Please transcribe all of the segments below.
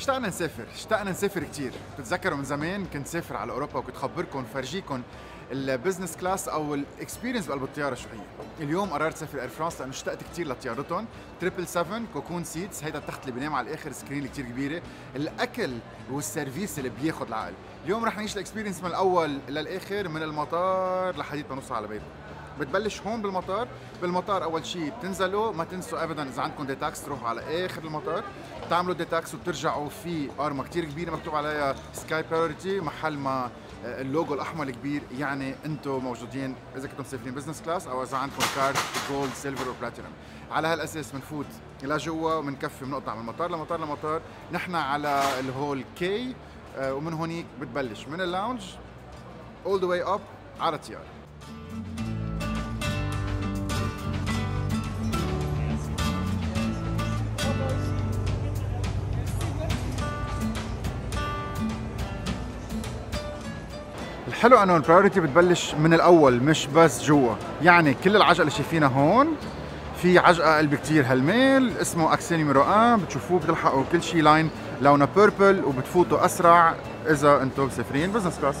اشتقنا نسافر كتير. بتتذكروا من زمان كنت سافر على اوروبا وكنت خبركم فرجيكم البزنس كلاس او الاكسبيرينس بقلب الطياره شو هي. اليوم قررت اسافر اير فرانس لانه اشتقت كثير لطيارتهم 777 كوكون سيتس. هيدا التخت اللي بينام على الاخر، سكرين كثير كبيره، الاكل والسيرفيس اللي بياخذ العقل. اليوم رح نعيش الاكسبيرينس من الاول للاخر، من المطار لحديت ما نوصل على بيتنا. بتبلش هون بالمطار اول شيء بتنزلوا، ما تنسوا ابدا اذا عندكم ديتاكس تروحوا على اخر المطار تعملوا ديتاكس وبترجعوا في ارما كثير كبيره مكتوب عليها سكاي برايورتي، محل ما اللوجو الاحمر الكبير يعني انتم موجودين اذا كنتم مسافرين بزنس كلاس او اذا عندكم كارد جولد سيلفر وبلاتينم. على هالاساس بنفوت لجوا وبنكفي بنقطع من مطار لمطار. نحن على الهول كي ومن هونيك بتبلش من اللاونج all the way up على الطياره. الحلو انه البرايورتي بتبلش من الاول مش بس جوا، يعني كل العجقه اللي شايفينها هون في عجقه قلب كتير هالميل اسمه اكسي نيميرو 1 بتشوفوه بتلحقوا كل شيء لاين لونه بيربل وبتفوتوا اسرع اذا انتم مسافرين بزنس كلاس.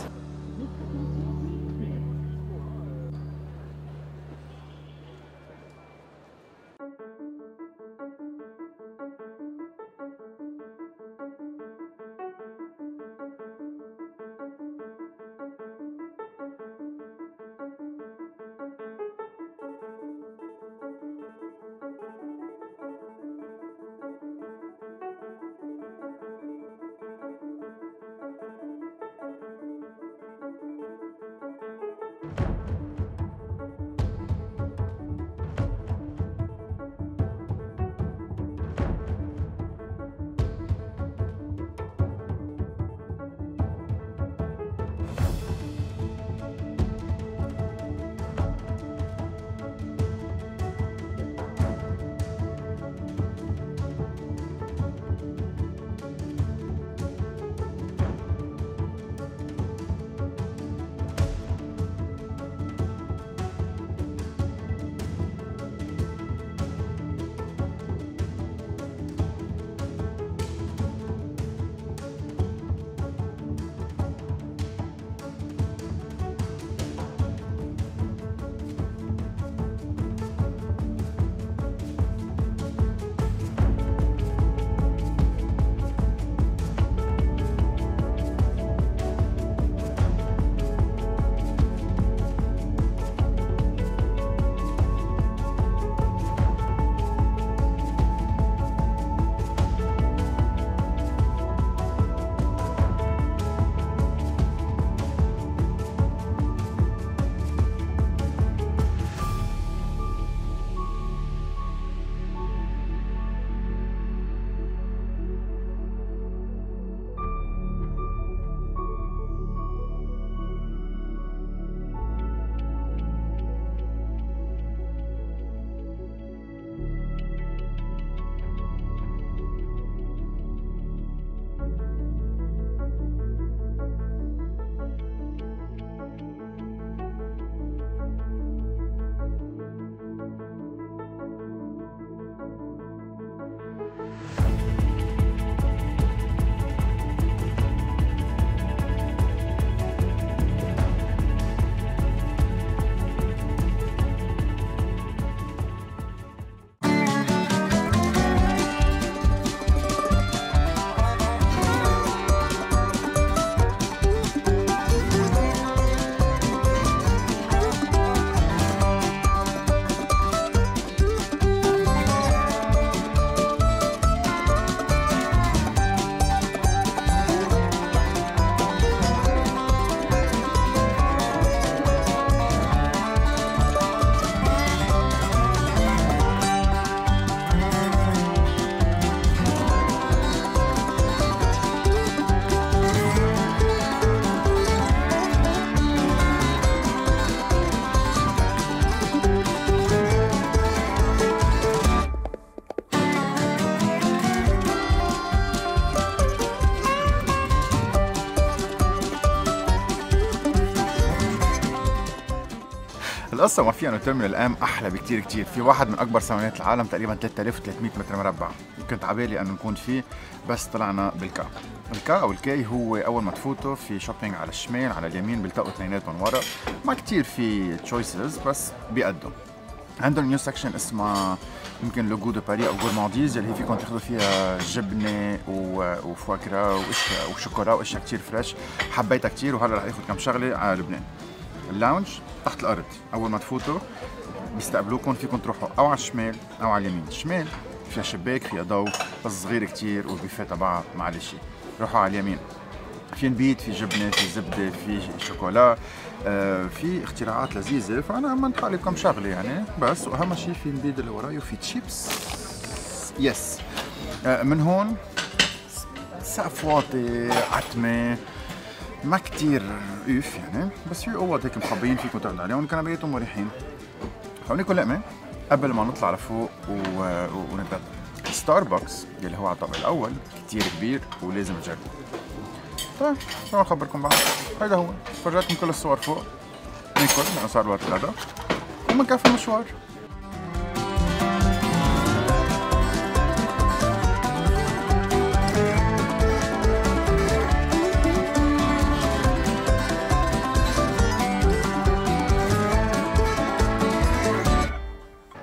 القصة ما فيها انه تيرمينال ام احلى بكتير كتير، في واحد من اكبر سوانات العالم تقريبا 3300 متر مربع، كنت عبالي انه نكون فيه بس طلعنا بالكا. الكا او الكي هو اول ما تفوتوا في شوبينج على الشمال، على اليمين بيلتقوا اثنيناتهم ورا، ما كتير في تشويسز بس بيقدوا. عندهم نيو سكشن اسمها يمكن لوغو دو باري او غورمانديز اللي هي فيكم تاخذوا فيها جبنه وفواكرا واشياء وشوكولا واشياء كثير فريش، حبيتها كثير وهلا رح اخذ كم شغله على لبنان. اللاونج تحت الارض، اول ما تفوتوا بيستقبلوكم، فيكم تروحوا او على الشمال او على اليمين. الشمال فيها شباك، فيها ضوء بس صغير كثير والبيفيه تبعها معلش. روحوا على اليمين، في نبيت، في جبنه، في زبده، في شوكولا، في اختراعات لذيذه، فانا امنت حالي بكم شغله يعني بس. واهم شيء في نبيد اللي وراي وفي تشيبس يس. من هون سقف واطي، عتمه، ما كتير اوف يعني، بس في اوض هيك مخبيين فيكم تقعدوا عليهم، كنبياتهم مريحين. حناكل لقمه قبل ما نطلع لفوق ونتغدى. ستاربكس اللي هو على الطابق الاول كتير كبير ولازم تجربه. طيب شو اخبركم بعد؟ هيدا هو، فرجيتكم كل الصور فوق. ناكل لانه صار وقت الغدا ومنكفي المشوار.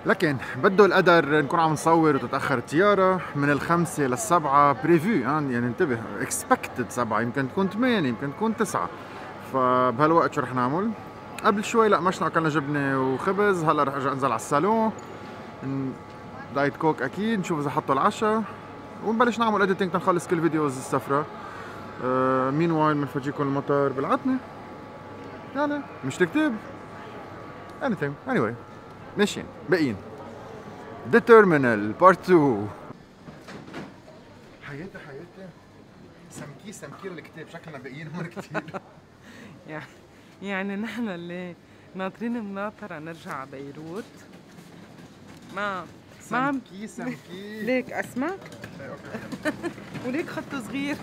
لكن بده القدر نكون عم نصور وتتاخر الطياره من 5 ل7 بريفو، يعني انتبه اكسبكتد 7، يمكن تكون 8، يمكن تكون 9، فبهالوقت شو رح نعمل؟ قبل شوي لا مشنا اكلنا جبنه وخبز، هلا رح ارجع انزل على الصالون دايت كوك اكيد، نشوف اذا حطوا العشاء ونبلش نعمل اديتنج تنخلص كل فيديوز السفره. مين وايل بنفرجيكم المطار بالعتمه يعني مش الكتاب anything anyway. ماشيين باقيين The Terminal Part 2. حياتي سمكي الكتاب، شكلنا باقيين هون كثير. يعني نحن اللي ناطرين مناطرة نرجع على بيروت ما سمكي ليك اسمك وليك خط صغير.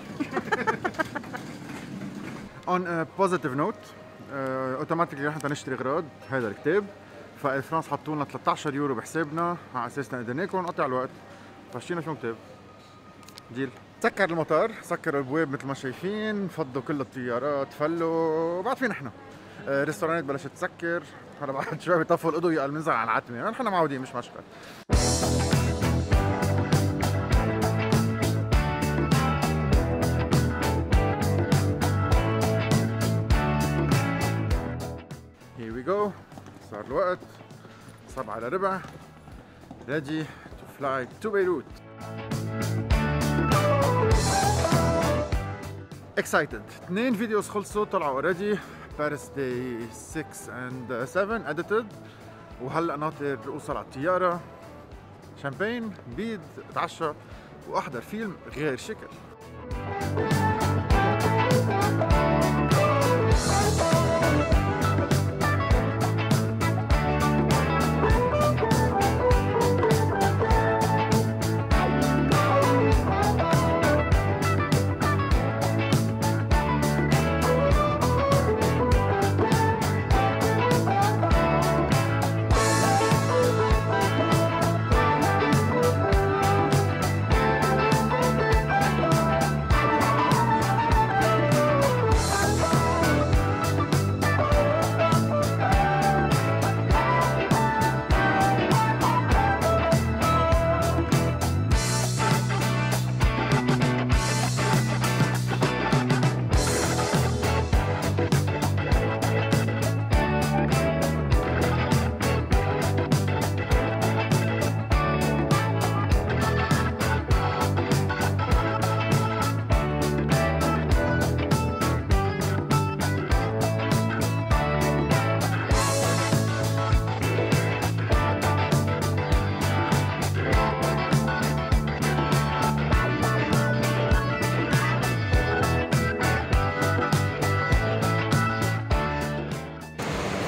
On a positive note اوتوماتيكلي رح نشتري اغراض هذا الكتاب، فالفرنس حطوا لنا 13 يورو بحسابنا على اساس نقدر ناكل ونقطع الوقت، فاشترينا فيهم كتاب ديل. سكر المطار، سكروا الابواب مثل ما شايفين، فضوا كل الطيارات، فلوا بعد في نحن ريستورانات بلشت تسكر، هلا بعد شوي بيطفوا الاضويه قبل ننزل على العتمه، يعني نحن معودين مش مشكل. Here we go. صار الوقت 7:15 ready to fly to Beirut. excited. 2 فيديوز خلصوا طلعوا already. Paris Day 6 and 7 edited، وهلا ناطر اوصل على الطيارة، شامبين، بيض، اتعشى واحضر فيلم غير شكل.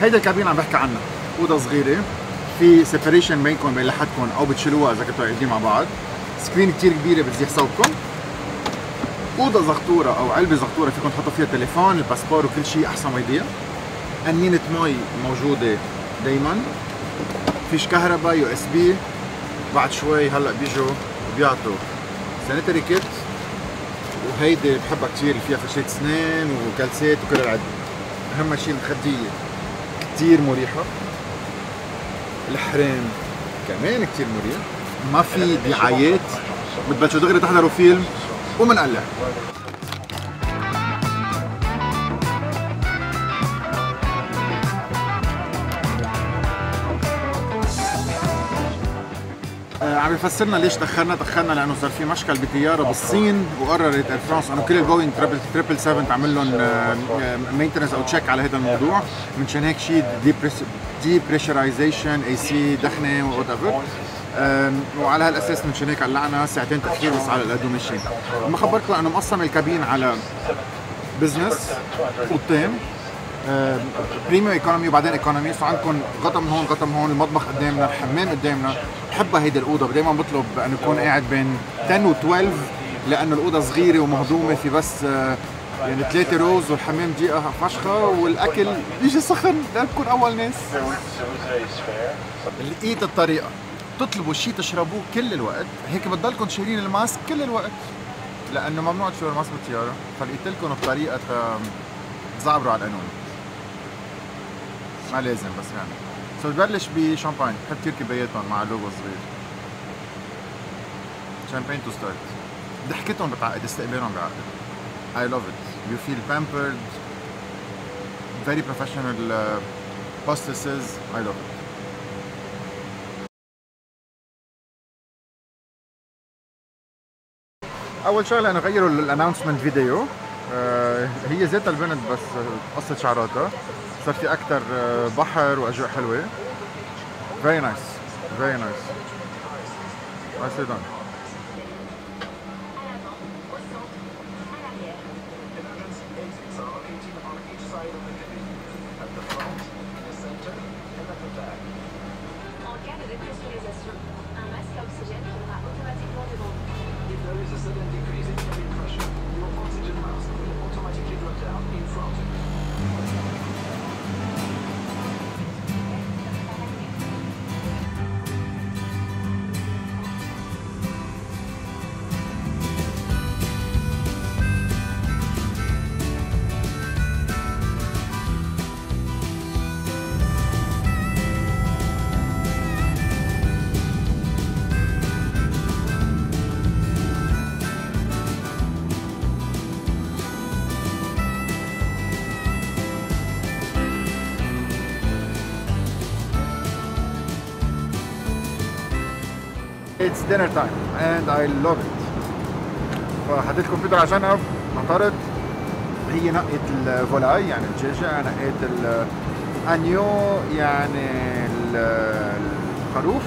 هيدا الكابين عم بحكي عنها، اوضه صغيره في سيبريشن بينكم بين لحدكم او بتشيلوها اذا كنتوا قاعدين مع بعض، سكرين كتير كبيره بتزيح صوتكم، اوضه زغطوره او علبه زغطوره فيكم تحطوا فيها تليفون، الباسبور وكل شيء احسن ما يضيع، قنينه مي موجوده دايما. فيش كهرباء، يو اس بي. بعد شوي هلا بيجوا وبيعطوا سانيتري كيت، وهيدي بحبها كثير اللي فيها فرشاة اسنان وكالسات وكل العدة. اهم شيء المخدية كثير مريحة، الحرام كمان كثير مريح، ما في دعايات، بتبلشوا دغري تحضروا فيلم ومنقلع. عم يفسرنا ليش دخلنا لانه صار في مشكل بطياره بالصين، وقررت اير فرانس انه كل البوينغ 777 تعمل لهم مينتنس او تشيك على هذا الموضوع. منشان هيك شيء دي بريشرايزيشن، اي سي، دخنه وات ايفر، وعلى هالاساس منشان هيك قلعنا ساعتين تاخير بس على القد وماشيين. ما خبرتكم انه مقسم الكابين على بزنس، اوضتين، بريميوم ايكونومي وبعدين ايكونومي. سو عندكم غطا من هون غطا من هون، المطبخ قدامنا، الحمام قدامنا. بحبها هيدي الاوضه، دائما بطلب انه يكون قاعد بين 10 و 12 لانه الاوضه صغيره ومهضومه، في بس يعني 3 روز، والحمام دقيقه فشخه، والاكل بيجي سخن لانكم اول ناس. لقيت الطريقه، تطلبوا شيء تشربوه كل الوقت، هيك بتضلكم شايلين الماسك كل الوقت لانه ممنوع تشيلوا الماسك بالطياره. فلقيت لكم الطريقه تزعبروا على القانون، ما لازم بس يعني. سو ببلش بشامباين، بحب كثير كباياتهم مع اللوجو الصغير. شامباين تو ستارت. ضحكتهم بتعقد، استقبالهم بيعقد. I love it. You feel pampered. Very professional hostesses. I love it. أول شغلة أنا غيروا الاناونسمنت فيديو. هي ذات البنت بس قصة شعراتها. صار في أكثر بحر وأجواء حلوة. Very nice. Very nice. Nicely done. En cas de dépressurisation, un masque à oxygène sera automatiquement dévendu. If there is a sudden decrease in cabin pressure, your oxygen mask will automatically drop down in front of you. It's dinner time and I love it. فحطيت الكمبيوتر على جنب، نطرت. هي نقت الفولاي يعني الدجاجة، نقيت الانيو يعني الخروف،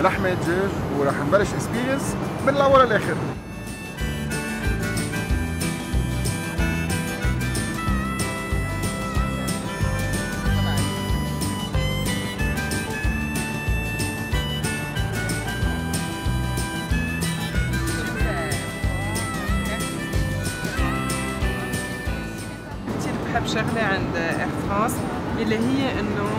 لحمة دجاج، ورح نبلش اكسبيرينس من الاول للاخر. بحب شغلة عند اير فرانس اللي هي انه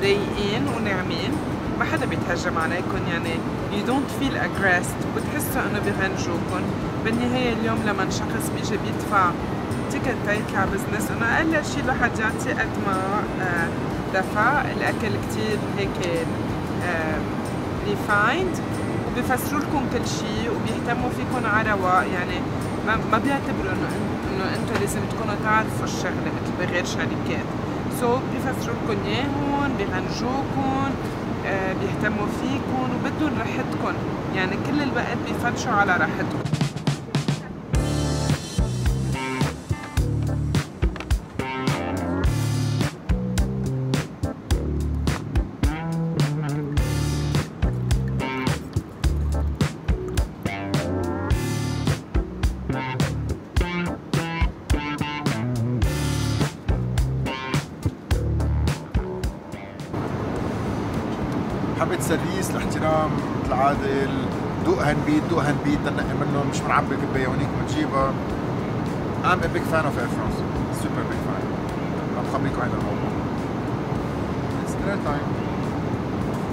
رايقين وناعمين، ما حدا بيتهجم عليكم، يعني you don't feel aggressed، بتحسوا انه بيغنجوكم. بالنهاية اليوم لما شخص بيجي بيدفع تيكت تيطلع بزنس، انه اقل شيء الواحد يعطي قد ما دفع. الاكل كتير هيك ريفايند، وبيفسروا لكم كل شيء وبيهتموا فيكم على رواق، يعني ما بيعتبروا انه انتم لازم تكونوا تعرفوا الشغله مثل بغير شركات. بيفسروا لكم اياهم، بيغنجوكم، بيهتموا فيكم وبدهم راحتكم، يعني كل الوقت بيفتشوا على راحتكم. حبة سيرفيس، الاحترام مثل العادة، دوق هنبيت دوق هنبيت تنقي منهم، مش بنعبي كباية هونيك بنجيبها. I'm a big fan of Air France. Super big fan. عم خبريكم عن الموضوع. dinner time.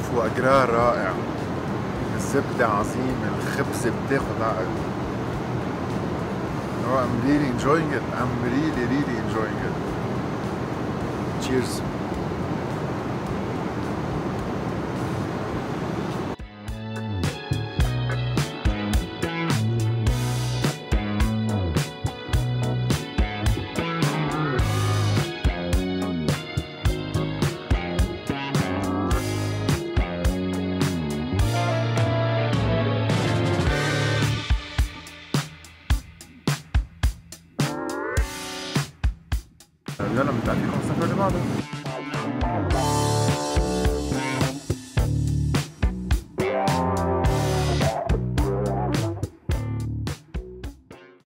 فواجرا رائع، الزبدة عظيمة، الخبزة بتاخد عقل. No, I'm really enjoying it. I'm really enjoying it. Cheers. يلا متعلقين السفر اللي بعده.